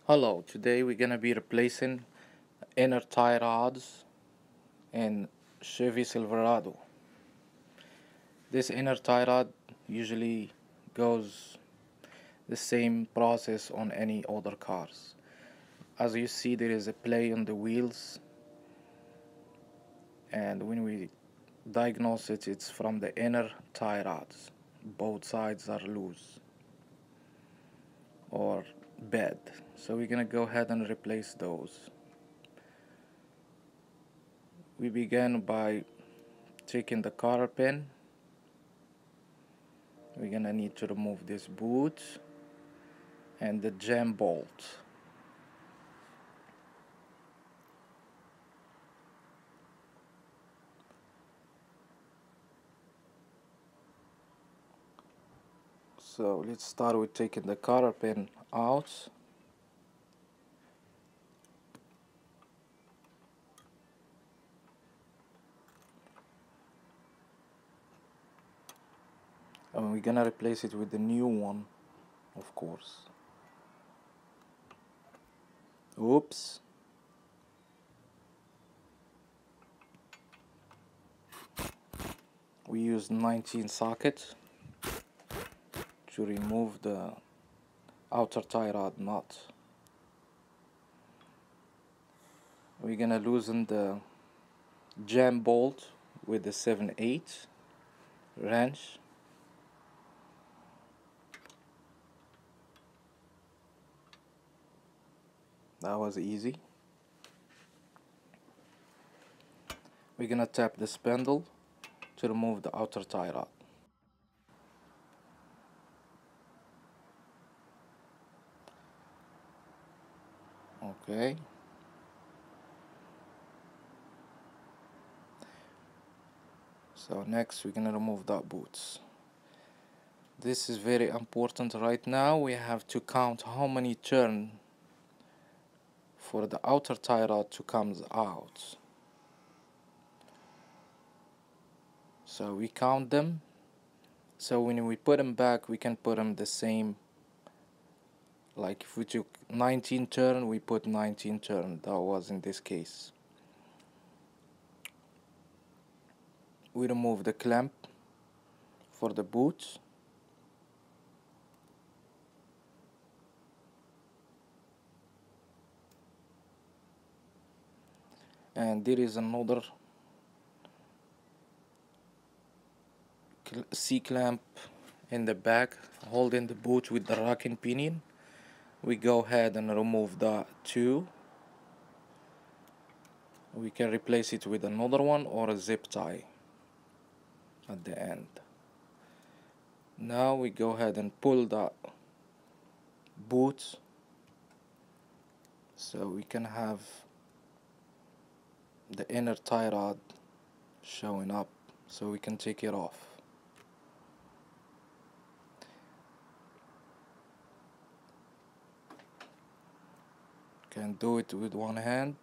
Hello, today we're gonna be replacing inner tie rods in Chevy Silverado. This inner tie rod usually goes the same process on any other cars. As you see, there is a play on the wheels, and when we diagnose it, it's from the inner tie rods. Both sides are loose or bad, so we're gonna go ahead and replace those. We begin by taking the cotter pin. We're gonna need to remove this boot and the jam bolt. So let's start with taking the cotter pin out. And we're gonna replace it with the new one, of course. Oops. We use 19 socket to remove the outer tie rod nut. We're gonna loosen the jam bolt with the 7/8 wrench. That was easy. We're gonna tap the spindle to remove the outer tie rod. Okay. So next we're gonna remove that boots. This is very important right now. We have to count how many turns for the outer tie rod to come out. So we count them. So when we put them back, we can put them the same. Like if we took 19 turns, we put 19 turns. That was in this case. We remove the clamp for the boots. And there is another C-clamp in the back holding the boot with the rocking pinion. We go ahead and remove that too. We can replace it with another one or a zip tie at the end. Now we go ahead and pull that boot so we can have the inner tie rod showing up so we can take it off. Can do it with one hand.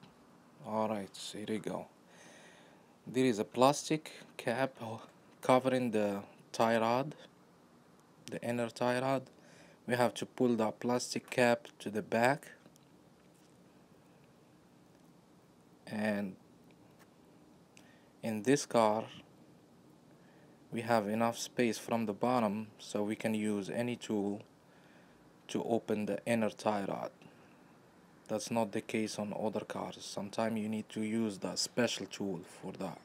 Alright, here we go. There is a plastic cap covering the tie rod, the inner tie rod. We have to pull that plastic cap to the back, and in this car we have enough space from the bottom so we can use any tool to open the inner tie rod. That's not the case on other cars. Sometimes you need to use the special tool for that.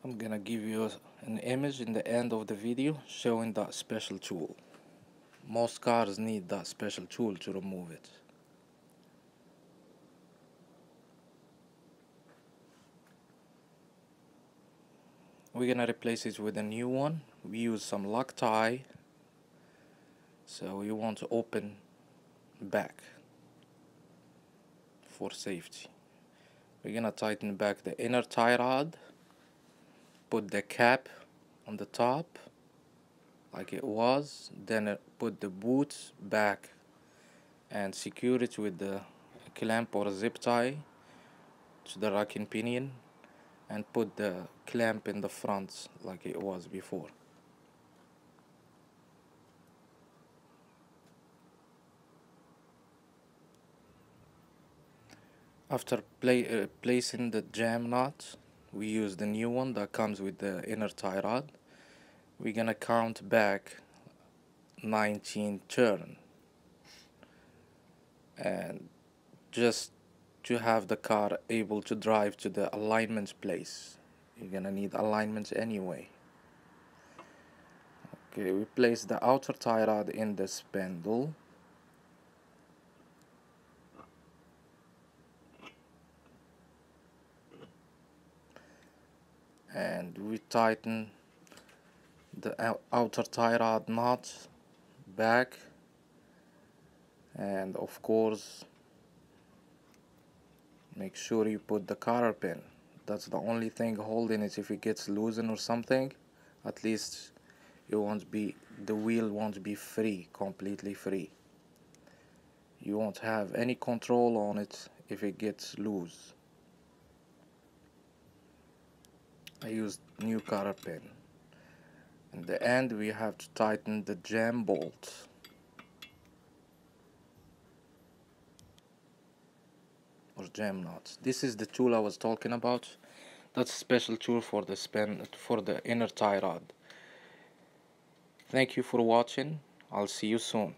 I'm gonna give you an image in the end of the video showing that special tool. Most cars need that special tool to remove it. We're gonna replace it with a new one. We use some Loctite, so we want to open back for safety. We're gonna tighten back the inner tie rod, put the cap on the top like it was, then put the boots back and secure it with the clamp or zip tie to the rocking pinion, and put the clamp in the front like it was before. After placing the jam nut, we use the new one that comes with the inner tie rod. We're gonna count back 19 turn, and just to have the car able to drive to the alignment place. You're gonna need alignments anyway. Okay, we place the outer tie rod in the spindle. And we tighten the outer tie rod knot back, and of course make sure you put the cotter pin. That's the only thing holding it. If it gets loosened or something, at least the wheel won't be free, completely free. You won't have any control on it if it gets loose. I used new cotter pin. In the end, we have to tighten the jam bolt. Or jam nuts. This is the tool I was talking about. That's a special tool for the inner tie rod. Thank you for watching. I'll see you soon.